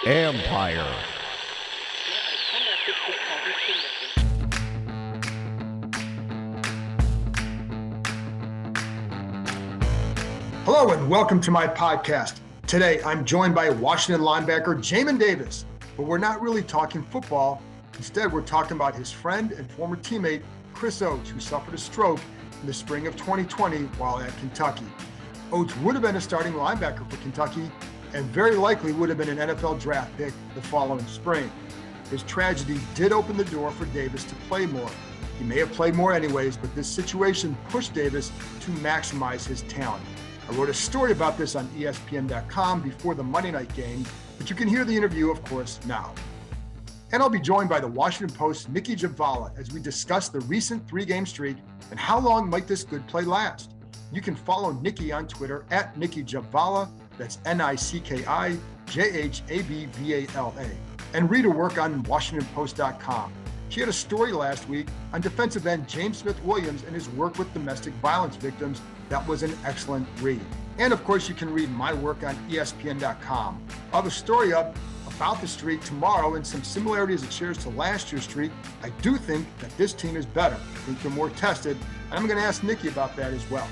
Empire. Hello and welcome to my podcast. Today I'm joined by Washington linebacker Jamin Davis, but we're not really talking football. Instead, we're talking about his friend and former teammate Chris Oates, who suffered a stroke in the spring of 2020 while at Kentucky. Oates would have been a starting linebacker for Kentucky and very likely would have been an NFL draft pick the following spring. His tragedy did open the door for Davis to play more. He may have played more anyways, but this situation pushed Davis to maximize his talent. I wrote a story about this on ESPN.com before the Monday night game, but you can hear the interview, of course, now. And I'll be joined by the Washington Post's Nicki Jhabvala as we discuss the recent 3-game streak and how long might this good play last. You can follow Nicki on Twitter at Nicki Jhabvala, that's NICKIJHABVALA, and read her work on WashingtonPost.com. She had a story last week on defensive end James Smith-Williams and his work with domestic violence victims. That was an excellent read. And of course, you can read my work on ESPN.com. I'll have a story up about the streak tomorrow and some similarities it shares to last year's streak. I do think that this team is better. I think they're more tested. And I'm going to ask Nicki about that as well.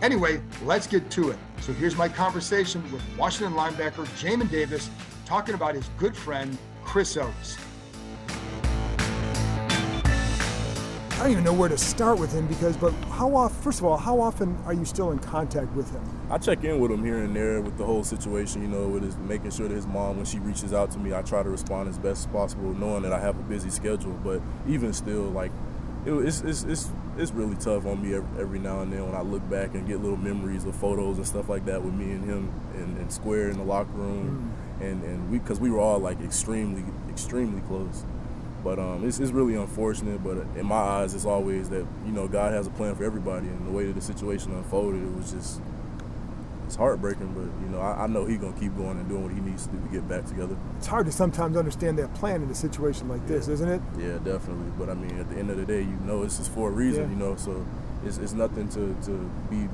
Anyway, let's get to it. So here's my conversation with Washington linebacker Jamin Davis talking about his good friend, Chris Oates. I don't even know where to start with him but how often are you still in contact with him? I check in with him here and there with the whole situation, with his making sure that his mom, when she reaches out to me, I try to respond as best as possible, knowing that I have a busy schedule. But even still, it's really tough on me every now and then when I look back and get little memories of photos and stuff like that with me and him and Square in the locker room, and because we were all extremely close. But it's really unfortunate, but in my eyes, it's always that, God has a plan for everybody, and the way that the situation unfolded, it's heartbreaking, but, I know he's going to keep going and doing what he needs to do to get back together. It's hard to sometimes understand that plan in a situation like this, isn't it? Yeah, definitely. But, at the end of the day, this is for a reason, so it's nothing to be,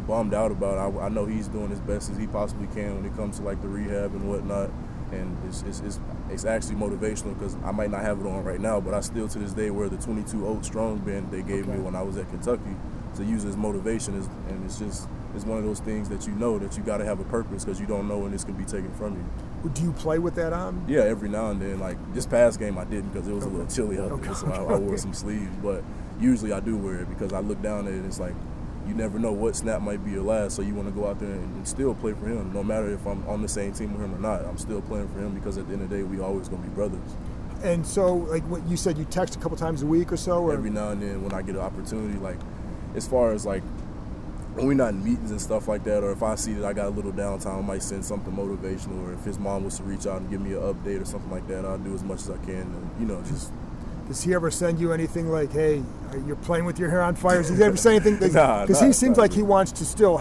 bummed out about. I know he's doing as best as he possibly can when it comes to, the rehab and whatnot. And it's actually motivational because I might not have it on right now, but I still to this day wear the 22 Oat Strong band they gave me when I was at Kentucky to use as motivation. And it's one of those things that that you got to have a purpose because you don't know when this can be taken from you. Do you play with that on? Yeah, every now and then. This past game I didn't because it was a little chilly out there, so I wore some sleeves. But usually I do wear it because I look down at it and it's you never know what snap might be your last, so you want to go out there and still play for him. No matter if I'm on the same team with him or not, I'm still playing for him because at the end of the day, we always going to be brothers. And so, what you said, you text a couple times a week or so? Or? Every now and then when I get an opportunity, as far as when we're not in meetings and stuff like that, or if I see that I got a little downtime, I might send something motivational, or if his mom was to reach out and give me an update or something like that, I'll do as much as I can and, just... Does he ever send you anything hey, you're playing with your hair on fire? Does he ever say anything? Because he seems like he wants to still,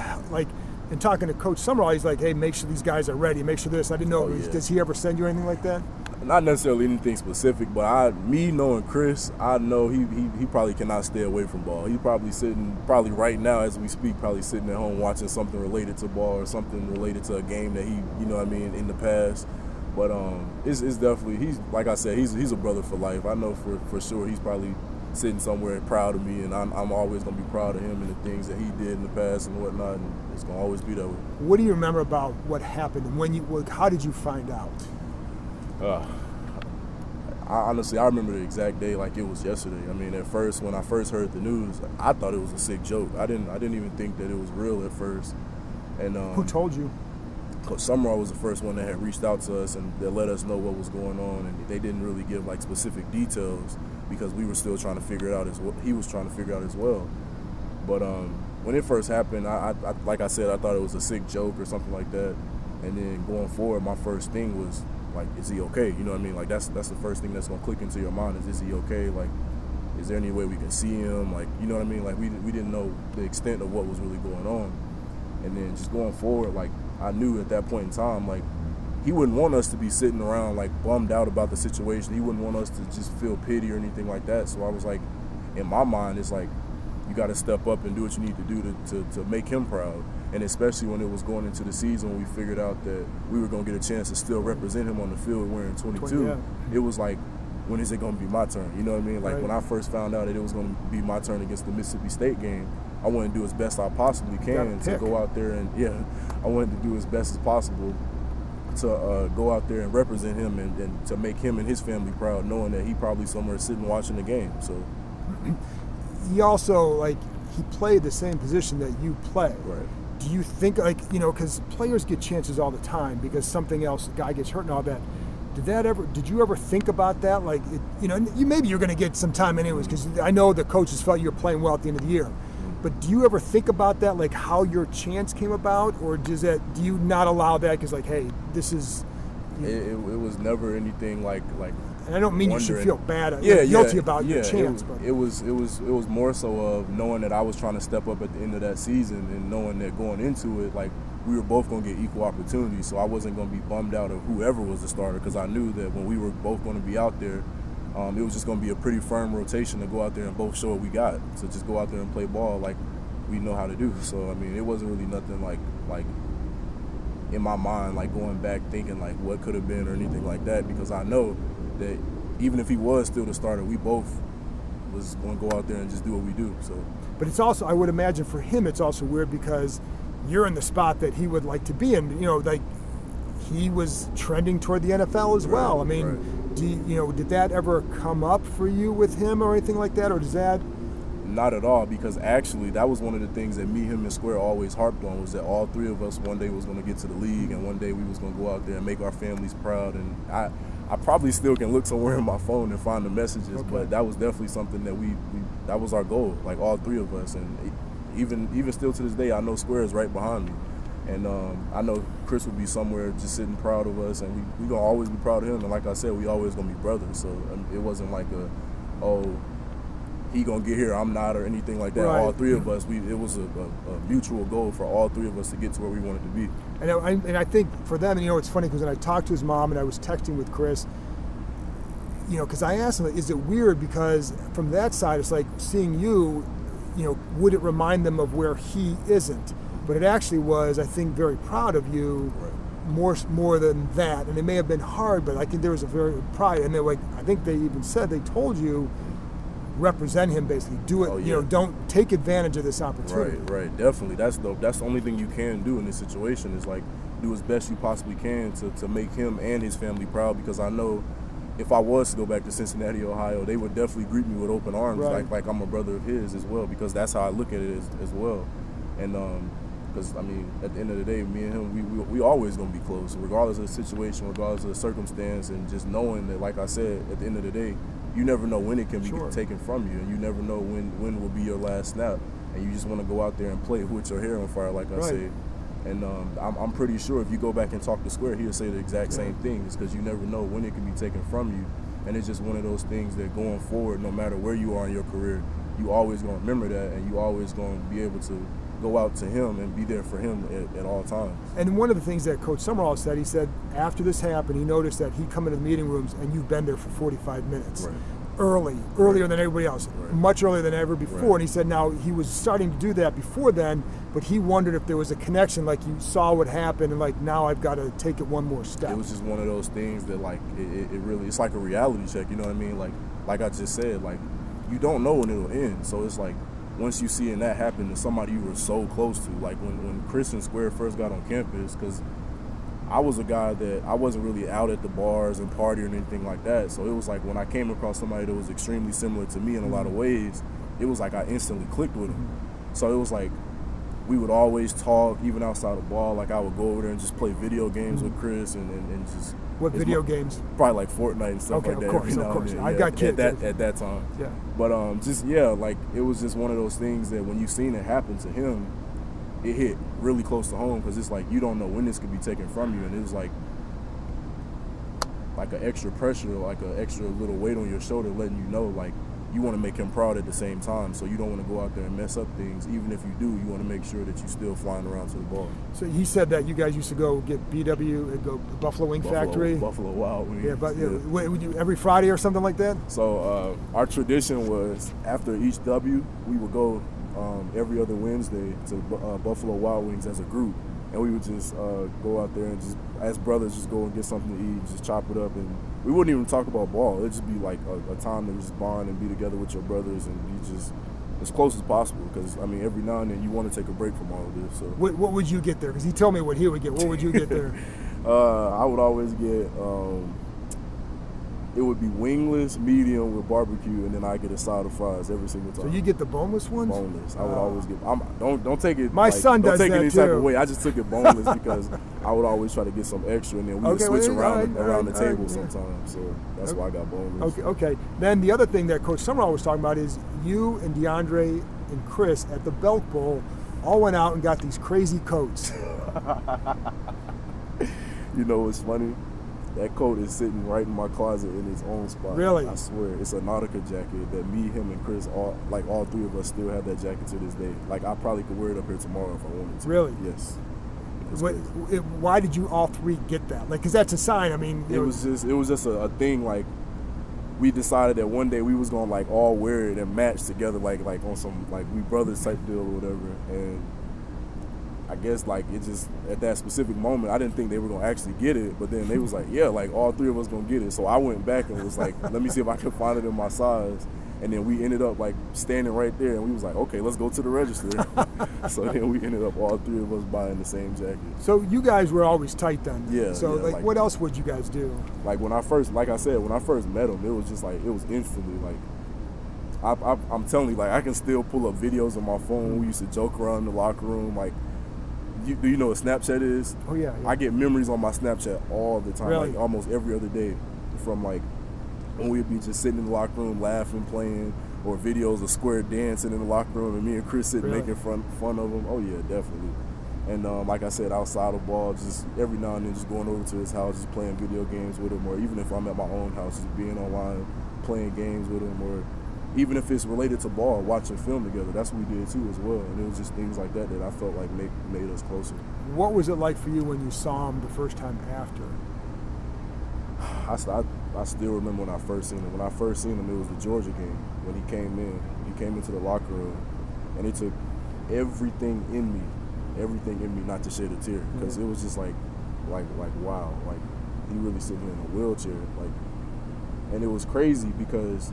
in talking to Coach Summerall, he's hey, make sure these guys are ready, make sure this. I didn't know, Does he ever send you anything like that? Not necessarily anything specific, but me knowing Chris, I know he probably cannot stay away from ball. He's probably right now as we speak, probably sitting at home watching something related to ball or something related to a game that he, in the past. But it's definitely, he's like I said, he's a brother for life. I know for sure he's probably sitting somewhere proud of me, and I'm always going to be proud of him and the things that he did in the past and whatnot, and it's going to always be that way. What do you remember about what happened, and how did you find out? Honestly, I remember the exact day like it was yesterday. At first, when I first heard the news, I thought it was a sick joke. I didn't even think that it was real at first. And who told you? Coach Summerall was the first one that had reached out to us and that let us know what was going on, and they didn't really give specific details because we were still trying to figure it out as well. He was trying to figure it out as well. But when it first happened, I like I said, I thought it was a sick joke or something like that. And then going forward, my first thing was is he okay? You know what I mean? That's the first thing that's gonna click into your mind is he okay? Is there any way we can see him? You know what I mean? We didn't know the extent of what was really going on. And then just going forward, I knew at that point in time, he wouldn't want us to be sitting around bummed out about the situation. He wouldn't want us to just feel pity or anything like that. So I was in my mind, it's you got to step up and do what you need to do to make him proud. And especially when it was going into the season, we figured out that we were going to get a chance to still represent him on the field wearing 22. Yeah. It was like, when is it going to be my turn? You know what I mean? Like, right. When I first found out that it was going to be my turn against the Mississippi State game, I wanted to do as best I possibly can to go out there and, I wanted to do as best as possible to go out there and represent him and to make him and his family proud, knowing that he probably somewhere sitting watching the game. So he also, he played the same position that you play. Right. Do you think, because players get chances all the time because something else, a guy gets hurt and all that. Did you ever think about that? Maybe you're going to get some time anyways, because I know the coaches felt you were playing well at the end of the year. But do you ever think about that, how your chance came about, or do you not allow that because, hey, this is? It was never anything like. And I don't mean you should feel bad, guilty about your chance, but it was more so of knowing that I was trying to step up at the end of that season, and knowing that going into it, we were both going to get equal opportunities. So I wasn't going to be bummed out of whoever was the starter, because I knew that when we were both going to be out there, it was just going to be a pretty firm rotation to go out there and both show what we got. So just go out there and play ball like we know how to do. So, I mean, it wasn't really nothing like in my mind, going back thinking what could have been or anything like that, because I know that even if he was still the starter, we both was going to go out there and just do what we do. So, but it's also, I would imagine for him, it's also weird because you're in the spot that he would like to be in. He was trending toward the NFL as well. I mean, right. Did that ever come up for you with him or anything like that, or does that? Not at all, because actually that was one of the things that me, him, and Square always harped on, was that all three of us one day was going to get to the league, and one day we was going to go out there and make our families proud. And I probably still can look somewhere in my phone and find the messages, but that was definitely something that we that was our goal, all three of us. And even still to this day, I know Square is right behind me. And I know Chris would be somewhere just sitting proud of us, and we going to always be proud of him. And like I said, we always going to be brothers. So it wasn't like he going to get here, I'm not, or anything like that. Right. All three of us, it was a mutual goal for all three of us to get to where we wanted to be. And I think for them, it's funny because when I talked to his mom and I was texting with Chris, because I asked him, is it weird? Because from that side, it's like seeing you, would it remind them of where he isn't? But it actually was, I think, very proud of you, right. more than that. And it may have been hard, but I think there was a very pride. And I think they even said, they told you, represent him basically. Do it, don't take advantage of this opportunity. Right, definitely. That's the only thing you can do in this situation is do as best you possibly can to make him and his family proud, because I know if I was to go back to Cincinnati, Ohio, they would definitely greet me with open arms, right. like I'm a brother of his as well, because that's how I look at it as well. And because, I mean, at the end of the day, me and him, we always going to be close, regardless of the situation, regardless of the circumstance, and just knowing that, like I said, at the end of the day, you never know when it can be taken from you, and you never know when will be your last snap, and you just want to go out there and play with your hair on fire, like I said. And I'm pretty sure if you go back and talk to Square, he'll say the exact same thing. It's because you never know when it can be taken from you, and it's just one of those things that going forward, no matter where you are in your career, you always going to remember that, and you always going to be able to go out to him and be there for him at all times. And one of the things that Coach Summerall said, he said after this happened, he noticed that he'd come into the meeting rooms and you've been there for 45 minutes. Right. Earlier than everybody else, much earlier than ever before. Right. And he said now he was starting to do that before then, but he wondered if there was a connection, you saw what happened and now I've got to take it one more step. It was just one of those things that it really, it's like a reality check, you know what I mean? Like I just said, you don't know when it'll end. So it's once you see that happen to somebody you were so close to, when Chris and Square first got on campus, because I was a guy that I wasn't really out at the bars and partying or anything like that. So it was when I came across somebody that was extremely similar to me in a lot of ways, it was I instantly clicked with him. So it was we would always talk, even outside of ball. I would go over there and just play video games with Chris and just... What video games? Probably Fortnite and stuff like that. Of course. I got kids. At that time. Yeah. But it was just one of those things that when you seen it happen to him, it hit really close to home, because it's you don't know when this could be taken from you, and it was like an extra pressure, an extra little weight on your shoulder, letting you know you want to make him proud at the same time. So you don't want to go out there and mess up things. Even if you do, you want to make sure that you're still flying around to the ball. So he said that you guys used to go get BW and go Buffalo Wing Factory. Buffalo Wild Wings. Yeah, but would you every Friday or something like that? So our tradition was after each W, we would go every other Wednesday to Buffalo Wild Wings as a group, and we would just go out there and just, as brothers, just go and get something to eat, just chop it up, and we wouldn't even talk about ball. It'd just be like a time to just bond and be together with your brothers and be just as close as possible, because, I mean, every now and then you want to take a break from all of this. So What would you get there? Because he told me what he would get. What would you get there? I would always get, it would be wingless, medium with barbecue, and then I get a side of fries every single time. So you get the boneless ones? Boneless. I would always get. Don't take it. My son does Don't take that it any too. type of way. I just took it boneless because I would always try to get some extra, and then we would switch around the table sometimes. So that's why I got boneless. Okay. Then the other thing that Coach Summerall was talking about is you and DeAndre and Chris at the Belk Bowl all went out and got these crazy coats. You know what's funny? That coat is sitting right in my closet in its own spot. Really? I swear. It's a Nautica jacket that me, him, and Chris, all three of us still have that jacket to this day. Like, I probably could wear it up here tomorrow if I wanted to. Really? Yes. Why did you all three get that? Like, because that's a sign. I mean, it was just a thing. Like, we decided that one day we was gonna like all wear it and match together, like on some like we brothers type deal or whatever. And I guess like it just at that specific moment, I didn't think they were gonna actually get it, but then they was like, yeah, like all three of us gonna get it. So I went back and was like, let me see if I can find it in my size. And then we ended up like standing right there, and we was like, okay, let's go to the register. So then we ended up all three of us buying the same jacket. So you guys were always tight then. Yeah. So yeah, like, what else would you guys do? Like when I first met him, it was just like it was instantly like I'm telling you, like I can still pull up videos on my phone. We used to joke around in the locker room. Like, do you know what Snapchat is? Oh yeah. I get memories on my Snapchat all the time, Really? like almost every other day, from like when we'd be just sitting in the locker room laughing, playing, or videos of Square dancing in the locker room and me and Chris sitting Really? making fun of them. Oh yeah, definitely. And like I said, outside of ball, just every now and then just going over to his house, just playing video games with him, or even if I'm at my own house, just being online, playing games with him, or even if it's related to ball, watching film together. That's what we did too as well. And it was just things like that I felt like made us closer. What was it like for you when you saw him the first time after? I still remember when I first seen him. When I first seen him, it was the Georgia game. When he came in, into the locker room, and it took everything in me not to shed a tear, because it was just like wow, like he really sitting here in a wheelchair, like, and it was crazy because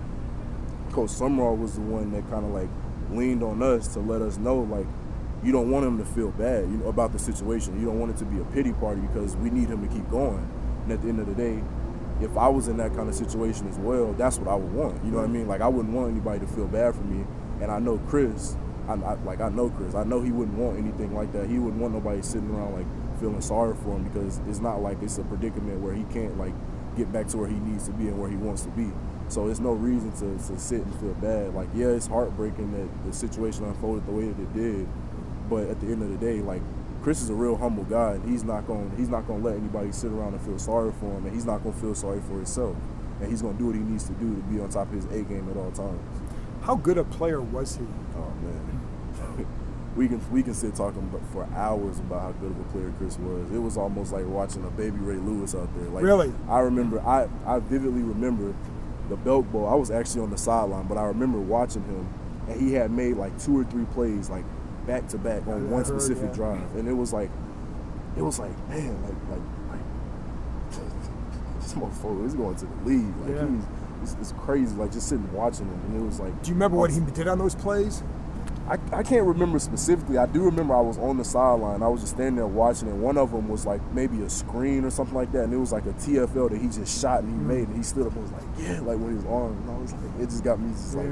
Coach Summerall was the one that kind of like leaned on us to let us know, like, you don't want him to feel bad, about the situation. You don't want it to be a pity party, because we need him to keep going. And at the end of the day, if I was in that kind of situation as well, that's what I would want. You know what I mean? Like, I wouldn't want anybody to feel bad for me. And I know Chris. I know Chris. I know he wouldn't want anything like that. He wouldn't want nobody sitting around like feeling sorry for him, because it's not like it's a predicament where he can't like get back to where he needs to be and where he wants to be. So there's no reason to sit and feel bad. Like, yeah, it's heartbreaking that the situation unfolded the way that it did, but at the end of the day, like, Chris is a real humble guy, and he's not gonna let anybody sit around and feel sorry for him, and he's not gonna feel sorry for himself, and he's gonna do what he needs to do to be on top of his A game at all times. How good a player was he? Oh man, we can sit talking for hours about how good of a player Chris was. It was almost like watching a baby Ray Lewis out there. Like, really? I vividly remember the Belk Bowl. I was actually on the sideline, but I remember watching him, and he had made like 2 or 3 plays like back to back on one specific drive, and it was like, man, like this motherfucker is going to the league. Like, it's crazy. Like, just sitting watching him, and it was like. Do you remember what he did on those plays? I can't remember specifically. I do remember I was on the sideline. I was just standing there watching it. One of them was like maybe a screen or something like that, and it was like a TFL that he just shot and he made, and he stood up and was like, yeah, like with his arm. And I was like, it just got me just like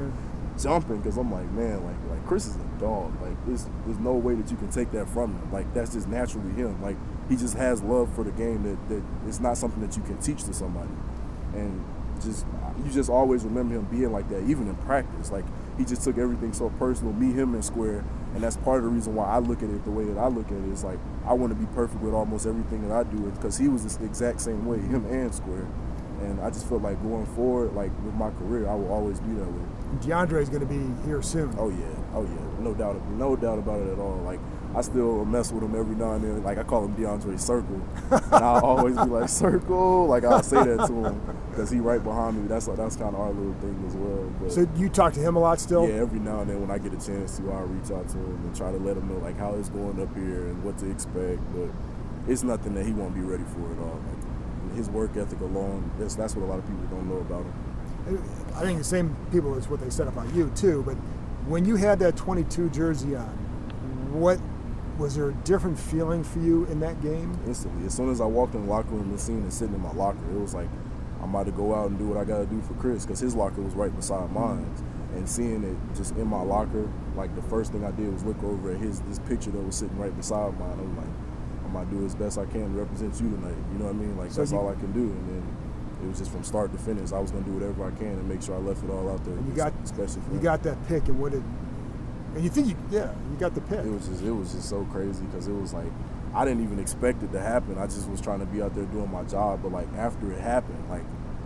jumping, because I'm like, man, like Chris is a dog. Like, there's no way that you can take that from him. Like, that's just naturally him. Like, he just has love for the game that it's not something that you can teach to somebody. And you just always remember him being like that, even in practice. Like, he just took everything so personal, me, him, and Square, and that's part of the reason why I look at it the way that I look at it. It's like, I want to be perfect with almost everything that I do, because he was the exact same way, him and Square. And I just felt like going forward, like with my career, I will always be that way. DeAndre is going to be here soon. Oh yeah, no doubt about it at all. Like, I still mess with him every now and then. Like, I call him DeAndre Circle. And I'll always be like, Circle. Like, I'll say that to him because he right behind me. That's kind of our little thing as well. But, so you talk to him a lot still? Yeah, every now and then when I get a chance to, I'll reach out to him and try to let him know, like, how it's going up here and what to expect. But it's nothing that he won't be ready for at all. Like, his work ethic alone, that's what a lot of people don't know about him. I think the same people is what they said about you, too. But when you had that 22 jersey on, was there a different feeling for you in that game? Instantly. As soon as I walked in the locker room and seen it sitting in my locker, it was like, I'm about to go out and do what I got to do for Chris, because his locker was right beside mine. And seeing it just in my locker, like the first thing I did was look over at this picture that was sitting right beside mine. I'm like, I'm going to do as best I can to represent you tonight. You know what I mean? Like, so that's all I can do. And then it was just from start to finish. I was going to do whatever I can and make sure I left it all out there. And you got that pick, and and you think you got the pick. It was just so crazy because it was like, I didn't even expect it to happen. I just was trying to be out there doing my job. But like after it happened, like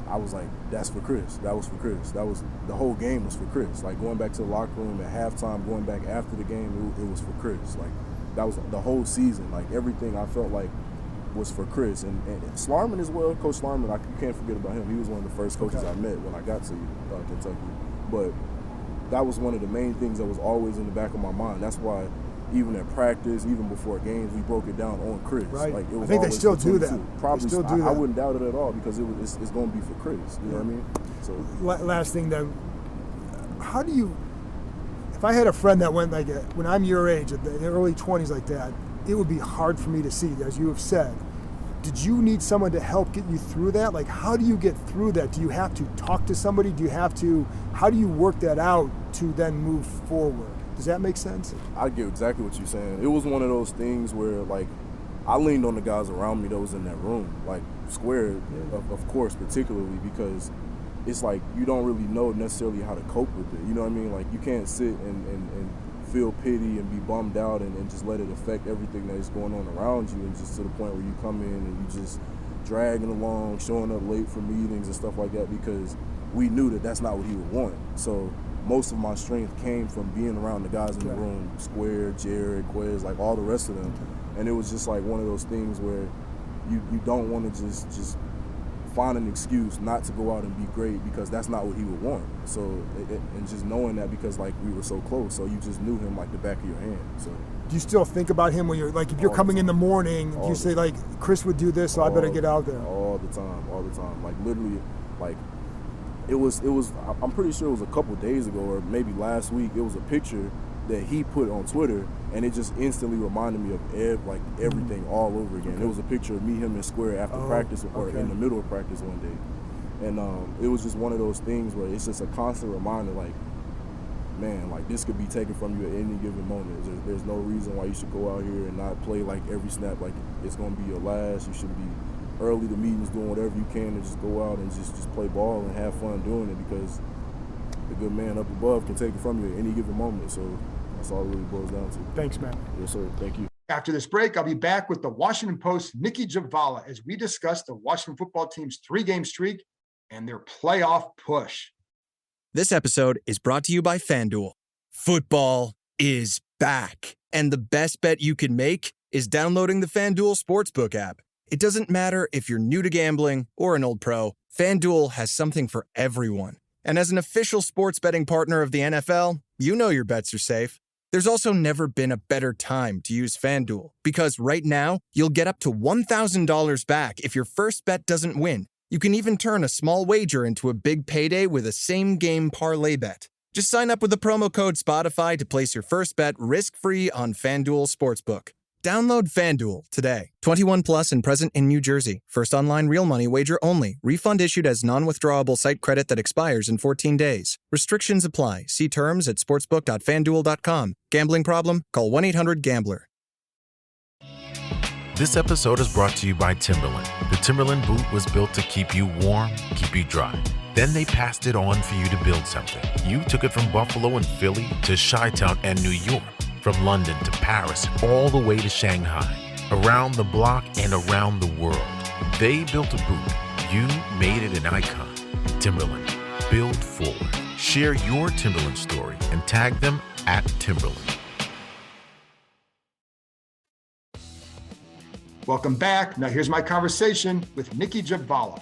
I was like, that's for Chris. That was for Chris. The whole game was for Chris. Like going back to the locker room at halftime, going back after the game, it was for Chris. Like that was the whole season. Like everything I felt like was for Chris. And Slarman as well, Coach Slarman, you can't forget about him. He was one of the first coaches I met when I got to Kentucky. But that was one of the main things that was always in the back of my mind. That's why even at practice, even before games, we broke it down on Chris. Right. Like, it was I think they still do that. Probably still do that. I wouldn't doubt it at all because it's going to be for Chris. You know what I mean? So last thing, though, how do you? If I had a friend that went like when I'm your age, in the early 20s like that, it would be hard for me to see, as you have said. Did you need someone to help get you through that? Like, how do you get through that? Do you have to talk to somebody? How do you work that out to then move forward? Does that make sense? I get exactly what you're saying. It was one of those things where, like, I leaned on the guys around me that was in that room, like Square, of course, particularly because it's like you don't really know necessarily how to cope with it. You know what I mean? Like, you can't sit and feel pity and be bummed out and just let it affect everything that is going on around you, and just to the point where you come in and you just dragging along, showing up late for meetings and stuff like that, because we knew that that's not what he would want. So most of my strength came from being around the guys in the room, Square, Jared, Quez, like all the rest of them. And it was just like one of those things where you don't want to just find an excuse not to go out and be great, because that's not what he would want. So, and just knowing that, because like we were so close, so you just knew him like the back of your hand. So, do you still think about him when you're like, if you're coming in the morning, do you say like, Chris would do this, so I better get out there? All the time. Like literally, like it was. I'm pretty sure it was a couple days ago, or maybe last week. It was a picture that he put on Twitter, and it just instantly reminded me of everything all over again. It was a picture of me, him, and Square after practice, or in the middle of practice one day. And it was just one of those things where it's just a constant reminder, like, man, like this could be taken from you at any given moment. There's no reason why you should go out here and not play like every snap like it's going to be your last. You should be early to meetings, doing whatever you can to just go out and just play ball and have fun doing it, because the good man up above can take it from you at any given moment. So that's all it really boils down to. Thanks, man. Yes, sir. Thank you. After this break, I'll be back with the Washington Post's Nicki Jhabvala as we discuss the Washington football team's 3-game streak and their playoff push. This episode is brought to you by FanDuel. Football is back, and the best bet you can make is downloading the FanDuel Sportsbook app. It doesn't matter if you're new to gambling or an old pro, FanDuel has something for everyone. And as an official sports betting partner of the NFL, you know your bets are safe. There's also never been a better time to use FanDuel, because right now, you'll get up to $1,000 back if your first bet doesn't win. You can even turn a small wager into a big payday with a same-game parlay bet. Just sign up with the promo code Spotify to place your first bet risk-free on FanDuel Sportsbook. Download FanDuel today. 21 plus and present in New Jersey. First online real money wager only. Refund issued as non-withdrawable site credit that expires in 14 days. Restrictions apply. See terms at sportsbook.fanduel.com. Gambling problem? Call 1-800-GAMBLER. This episode is brought to you by Timberland. The Timberland boot was built to keep you warm, keep you dry. Then they passed it on for you to build something. You took it from Buffalo and Philly to Chi-Town and New York. From London to Paris, all the way to Shanghai, around the block and around the world. They built a boot. You made it an icon. Timberland, build forward. Share your Timberland story and tag them at Timberland. Welcome back. Now here's my conversation with Nicki Jhabvala.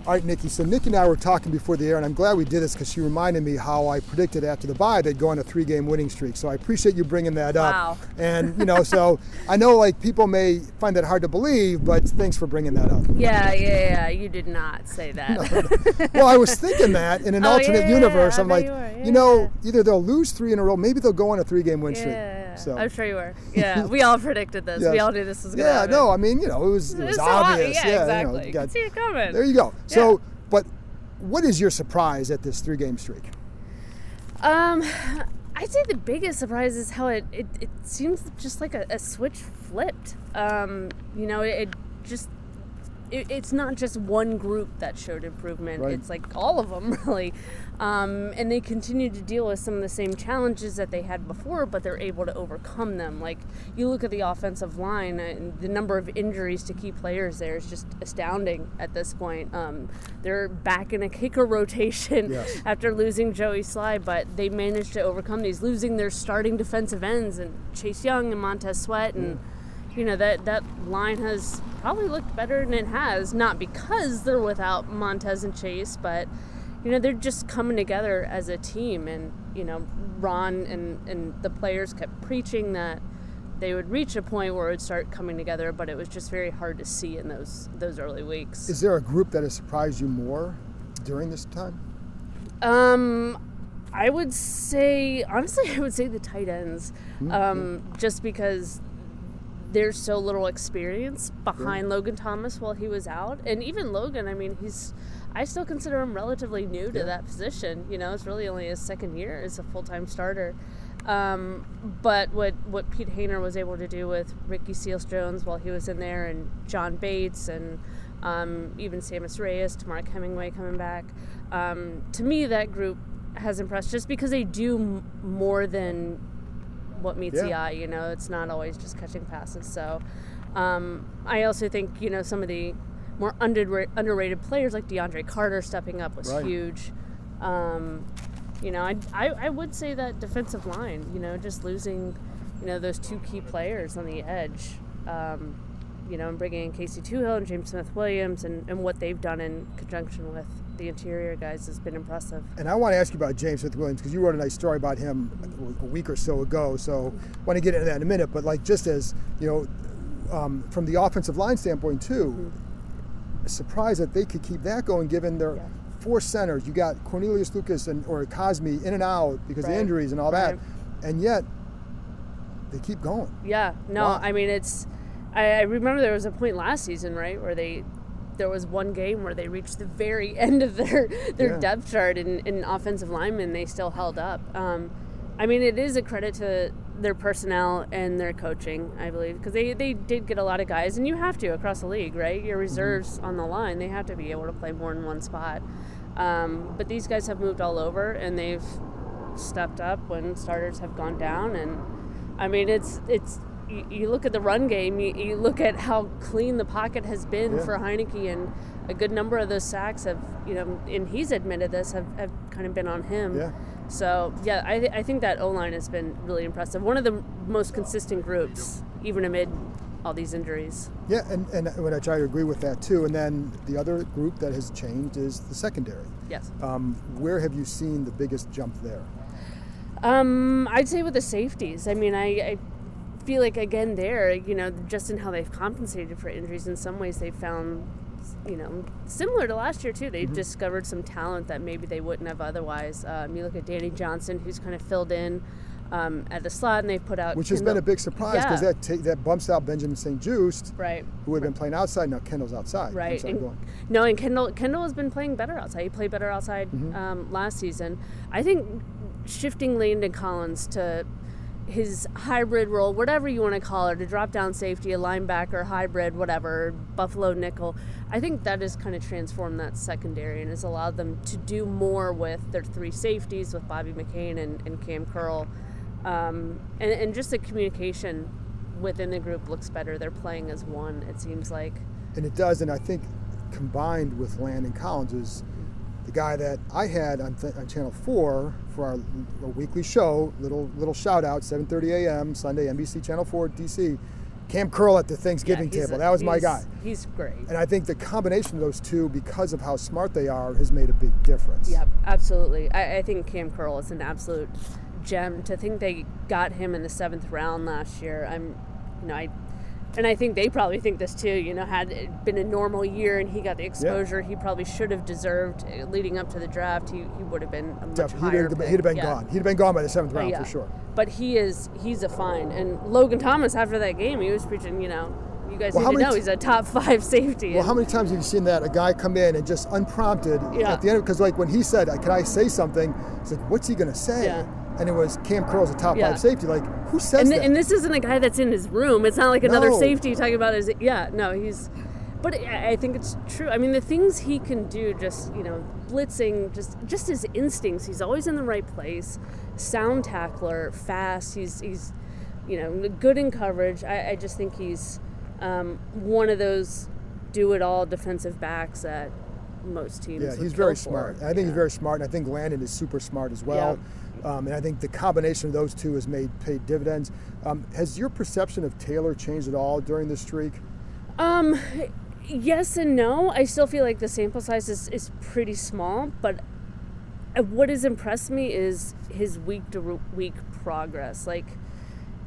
All right, Nicki. So Nicki and I were talking before the air, and I'm glad we did this because she reminded me how I predicted after the bye they'd go on a 3-game winning streak. So I appreciate you bringing that up. Wow. And, so I know people may find that hard to believe, but thanks for bringing that up. Yeah. You did not say that. No. Well, I was thinking that in an alternate universe. I'm like, either they'll lose 3 in a row, maybe they'll go on a 3-game win streak. So. I'm sure you were. Yeah, we all predicted this. Yes. We all knew this was going to happen. Yeah, no, I mean, it was obvious. Yeah, exactly. You could see it coming. There you go. So, but what is your surprise at this 3-game streak? I'd say the biggest surprise is how it seems just like a switch flipped. It's not just one group that showed improvement. Right. It's like all of them, really. And they continue to deal with some of the same challenges that they had before, but they're able to overcome them. Like, you look at the offensive line, and the number of injuries to key players there is just astounding at this point. They're back in a kicker rotation after losing Joey Sly, but they managed to overcome these, losing their starting defensive ends, and Chase Young and Montez Sweat, and that line has probably looked better than it has, not because they're without Montez and Chase, but they're just coming together as a team. And Ron and the players kept preaching that they would reach a point where it would start coming together, but it was just very hard to see in those early weeks. Is there a group that has surprised you more during this time? I would say the tight ends, just because there's so little experience behind Logan Thomas while he was out. And even Logan, I mean, I still consider him relatively new to that position. It's really only his second year as a full-time starter. But what Pete Hainer was able to do with Ricky Seals-Jones while he was in there, and John Bates, and even Samus Reyes, Tamark Hemingway coming back, to me that group has impressed just because they do more than what meets the eye. It's not always just catching passes. So I also think some of the more underrated players like DeAndre Carter stepping up was huge. I would say that defensive line, just losing those 2 key players on the edge, and bringing in Casey Toohill and James Smith-Williams, and what they've done in conjunction with the interior guys has been impressive. And I want to ask you about James Smith-Williams, because you wrote a nice story about him a week or so ago, so I want to get into that in a minute. But just as from the offensive line standpoint too, surprised that they could keep that going given their 4 centers. You got Cornelius Lucas or Cosme in and out because of injuries and all that, and yet they keep going. Wow. I mean, I remember there was a point last season, right, where there was one game where they reached the very end of their depth chart in offensive linemen. They still held up. I mean, it is a credit to their personnel and their coaching, I believe, because they did get a lot of guys, and you have to across the league, right? Your reserves on the line, they have to be able to play more than one spot. But these guys have moved all over, and they've stepped up when starters have gone down. And I mean, it's you look at the run game, you look at how clean the pocket has been for Heineke, and a good number of those sacks have, and he's admitted this, have kind of been on him. Yeah. So, I think that O-line has been really impressive. One of the most consistent groups, even amid all these injuries. Yeah, and I try to agree with that too. And then the other group that has changed is the secondary. Yes. Where have you seen the biggest jump there? I'd say with the safeties. I mean, I feel like, again, there, just in how they've compensated for injuries, in some ways they've found, similar to last year too, they've discovered some talent that maybe they wouldn't have otherwise. You look at Danny Johnson, who's kind of filled in at the slot, and they've put out which has been a big surprise, because that bumps out Benjamin St. Juste, who had been playing outside. Now Kendall's outside. Right. And Kendall has been playing better outside. He played better outside last season. I think shifting Landon Collins to his hybrid role, whatever you want to call it, a drop-down safety, a linebacker, hybrid, whatever, Buffalo nickel, I think that has kind of transformed that secondary and has allowed them to do more with their 3 safeties, with Bobby McCain and Cam Curl. And just the communication within the group looks better. They're playing as one, it seems like. And it does, and I think combined with Landon Collins is the guy that I had on Channel 4 for our weekly show, little shout out, 7:30 a.m. Sunday, NBC Channel 4 DC. Cam Curl at the Thanksgiving table. That was my guy. He's great. And I think the combination of those two, because of how smart they are, has made a big difference. Yep, absolutely. I think Cam Curl is an absolute gem. To think they got him in the 7th round last year, and I think they probably think this too. Had it been a normal year and he got the exposure he probably should have deserved leading up to the draft, he would have been a much higher pick. He'd have been gone. He'd have been gone by the 7th round for sure. But he's a find. And Logan Thomas, after that game, he was preaching, you guys need to know he's a top 5 safety. Well, how many times have you seen that? A guy come in and just unprompted at the end, because like when he said, "Can I say something?" It's like, what's he gonna say? Yeah. And it was Cam Curl's a top 5 safety. Like, who says that? And this isn't a guy that's in his room. It's not like another safety talking about his. He's. But I think it's true. I mean, the things he can do, just blitzing, just his instincts. He's always in the right place. Sound tackler, fast. He's good in coverage. I just think he's one of those do-it-all defensive backs that most teams. Yeah, he's very smart. I think he's very smart, and I think Landon is super smart as well. Yeah. And I think the combination of those two has paid dividends. Has your perception of Taylor changed at all during this streak? Yes and no. I still feel like the sample size is pretty small, but what has impressed me is his week-to-week progress. Like,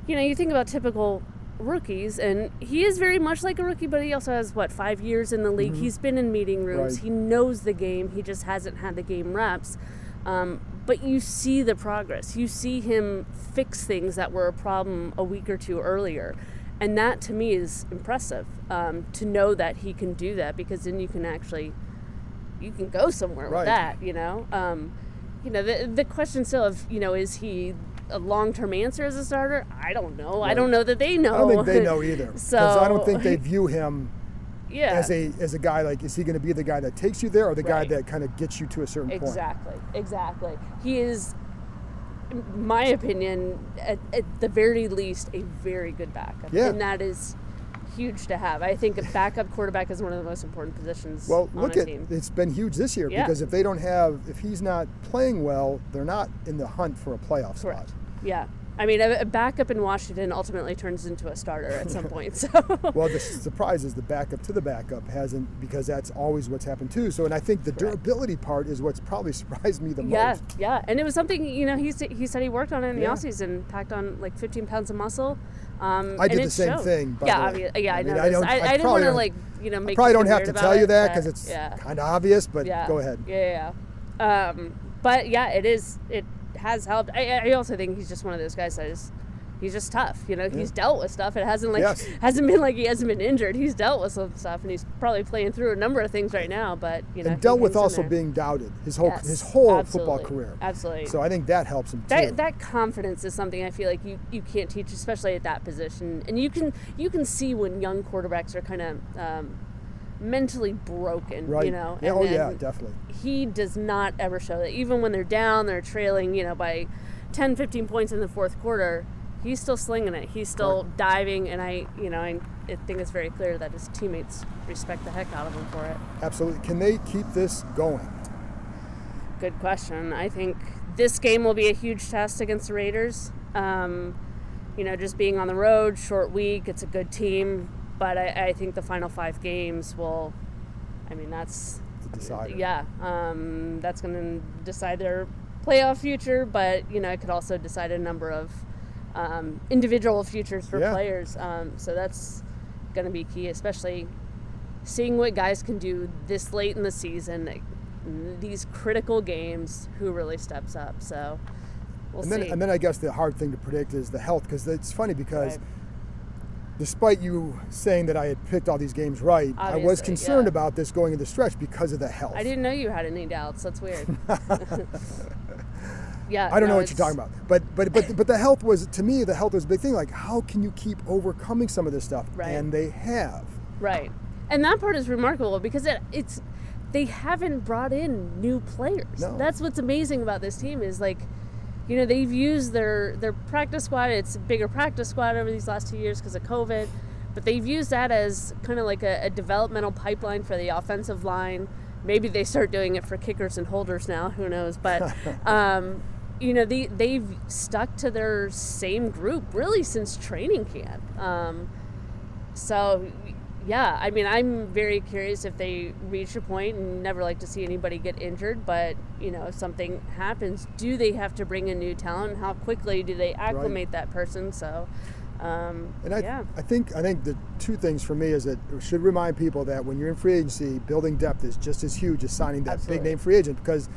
you think about typical rookies, and he is very much like a rookie, but he also has, 5 years in the league. Mm-hmm. He's been in meeting rooms. Right. He knows the game. He just hasn't had the game reps. But you see the progress. You see him fix things that were a problem a week or two earlier. And that, to me, is impressive, to know that he can do that, because then you can go somewhere with that, The question still of, is he a long-term answer as a starter? I don't know. Right. I don't know that they know. I don't think they know either. Because I don't think they view him as a guy, like, is he going to be the guy that takes you there, or the guy that kind of gets you to a certain point? Exactly. He is, in my opinion, at the very least, a very good backup. Yeah. And that is huge to have. I think a backup quarterback is one of the most important positions on a team. It's been huge this year, because if he's not playing well, they're not in the hunt for a playoff spot. Yeah. I mean, a backup in Washington ultimately turns into a starter at some point. So. Well, the surprise is the backup to the backup hasn't, because that's always what's happened too. So, and I think the durability part is what's probably surprised me the most. Yeah. And it was something, he said he worked on it in the offseason, packed on like 15 pounds of muscle. I did the same thing. I know. I didn't want to make I probably don't have to tell you that, because it's kind of obvious, but go ahead. Yeah. But it has helped. I also think he's just one of those guys that he's just tough. He's dealt with stuff. It hasn't been like he hasn't been injured. He's dealt with some stuff, and he's probably playing through a number of things right now. But and dealt with also being doubted his whole football career. Absolutely. So I think that helps him too. That confidence is something I feel like you can't teach, especially at that position. And you can see when young quarterbacks are kind of mentally broken, right. And definitely. He does not ever show that. Even when they're down, they're trailing, by 10, 15 points in the fourth quarter, he's still slinging it. He's still diving, and I think it's very clear that his teammates respect the heck out of him for it. Absolutely. Can they keep this going? Good question. I think this game will be a huge test against the Raiders. Just being on the road, short week, it's a good team. But I think the final 5 games will, that's the decider. Yeah, that's going to decide their playoff future, but, it could also decide a number of individual futures for players. So that's going to be key, especially seeing what guys can do this late in the season, these critical games, who really steps up. So we'll see. And then I guess the hard thing to predict is the health, because it's funny because despite you saying that I had picked all these games right, I was concerned about this going into the stretch because of the health. I didn't know you had any doubts. That's weird. I don't know what you're talking about. But the health was, to me, the health was a big thing. Like, how can you keep overcoming some of this stuff? Right. And they have. Right. And that part is remarkable, because they haven't brought in new players. No. That's what's amazing about this team is, like, they've used their practice squad. It's a bigger practice squad over these last 2 years because of COVID. But they've used that as kind of like a developmental pipeline for the offensive line. Maybe they start doing it for kickers and holders now. Who knows? But, they've stuck to their same group really since training camp. So, yeah, I mean, I'm very curious if they reach a point, and never like to see anybody get injured, but, you know, if something happens, do they have to bring in new talent? How quickly do they acclimate that person? So, I think the two things for me is that it should remind people that when you're in free agency, building depth is just as huge as signing that big name free agent, because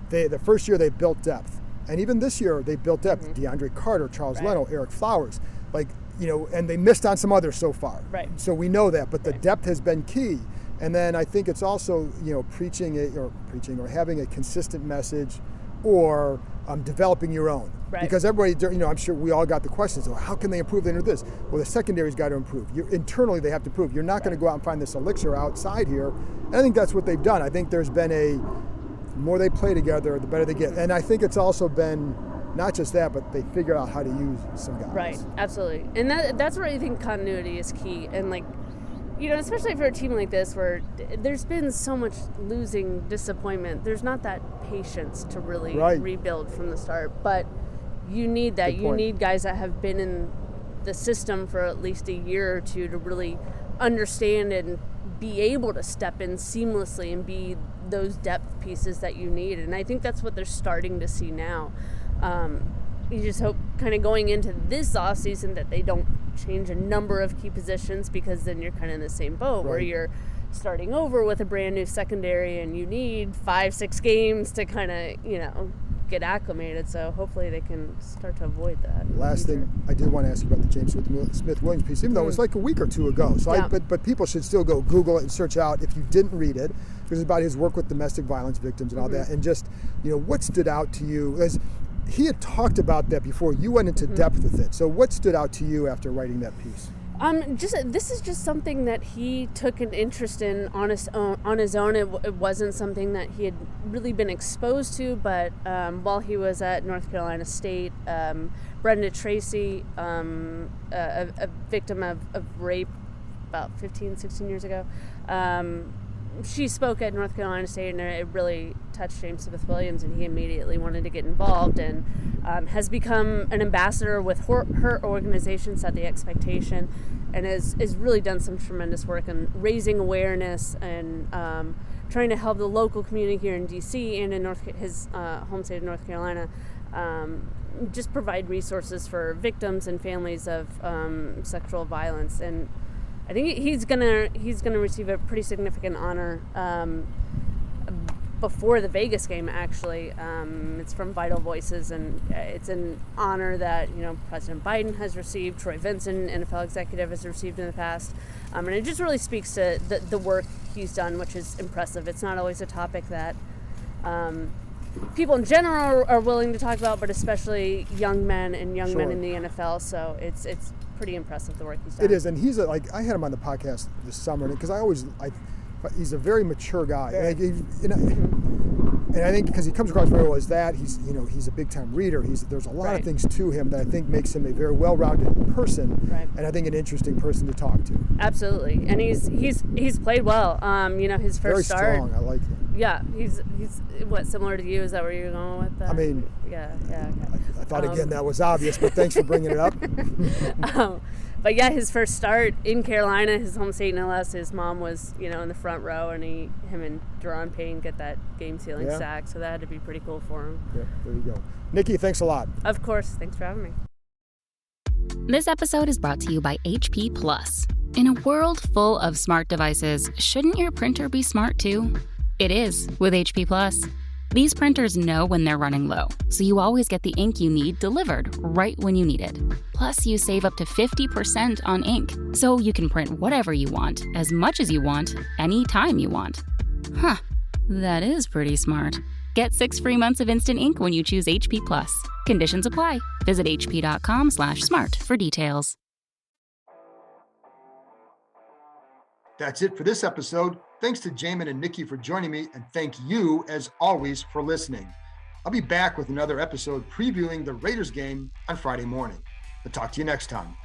the first year they built depth, and even this year they built depth. DeAndre Carter, Charles Leno, Eric Flowers, like, you know, and they missed on some others so far. Right. So we know that, but the depth has been key. And then I think it's also, you know, preaching or having a consistent message, or developing your own. Right. Because everybody, you know, I'm sure we all got the questions. Well, how can they improve into this? Well, the secondary's got to improve. Internally, they have to improve. You're not going to go out and find this elixir outside here. And I think that's what they've done. I think there's been the more they play together, the better they get. And I think it's also been not just that, but they figure out how to use some guys. Right, absolutely. And that's where I think continuity is key. And, like, you know, especially for a team like this where there's been so much losing disappointment, there's not that patience to really rebuild from the start. But you need that. You need guys that have been in the system for at least a year or two to really understand and be able to step in seamlessly and be those depth pieces that you need. And I think that's what they're starting to see now. You just hope kind of going into this offseason that they don't change a number of key positions, because then you're kind of in the same boat where you're starting over with a brand new secondary and you need 5-6 games to kind of, you know, get acclimated. So hopefully they can start to avoid that. Last thing I did want to ask you about the James Smith-Williams piece, even though it was like a week or two ago. So but people should still go Google it and search out if you didn't read it, because it's about his work with domestic violence victims and all that. And just, you know, what stood out to you as he had talked about that before you went into depth with it. So what stood out to you after writing that piece? This is just something that he took an interest in on his own. It wasn't something that he had really been exposed to, but while he was at North Carolina State, Brenda Tracy, a victim of rape about 15-16 years ago, she spoke at North Carolina State, and it really touched James Smith-Williams, and he immediately wanted to get involved, and has become an ambassador with her organization, Set the Expectation, and has really done some tremendous work in raising awareness and trying to help the local community here in D.C. and in his home state of North Carolina just provide resources for victims and families of sexual violence. And I think he's gonna receive a pretty significant honor before the Vegas game. Actually, it's from Vital Voices, and it's an honor that, you know, President Biden has received, Troy Vincent, NFL executive, has received in the past, and it just really speaks to the work he's done, which is impressive. It's not always a topic that people in general are willing to talk about, but especially young men and young men in the NFL. So it's pretty impressive, the work he's done. It is, and he's I had him on the podcast this summer because he's a very mature guy. And I think because he comes across very well as that, he's a big time reader. There's a lot of things to him that I think makes him a very well-rounded person, and I think an interesting person to talk to. Absolutely, and he's played well. His first start. Very strong. I like him. Yeah, he's what, similar to you? Is that where you're going with that? I mean, yeah. Okay. I thought again that was obvious, but thanks for bringing it up. But yeah, his first start in Carolina, his home state no less. His mom was, in the front row, and him and Deron Payne get that game-sealing sack. So that had to be pretty cool for him. Yeah, there you go. Nikki, thanks a lot. Of course. Thanks for having me. This episode is brought to you by HP Plus. In a world full of smart devices, shouldn't your printer be smart too? It is with HP Plus. These printers know when they're running low, so you always get the ink you need delivered right when you need it. Plus, you save up to 50% on ink, so you can print whatever you want, as much as you want, anytime you want. Huh, that is pretty smart. Get 6 free months of instant ink when you choose HP Plus. Conditions apply. Visit hp.com/smart for details. That's it for this episode. Thanks to Jamin and Nicki for joining me, and thank you, as always, for listening. I'll be back with another episode previewing the Raiders game on Friday morning. I'll talk to you next time.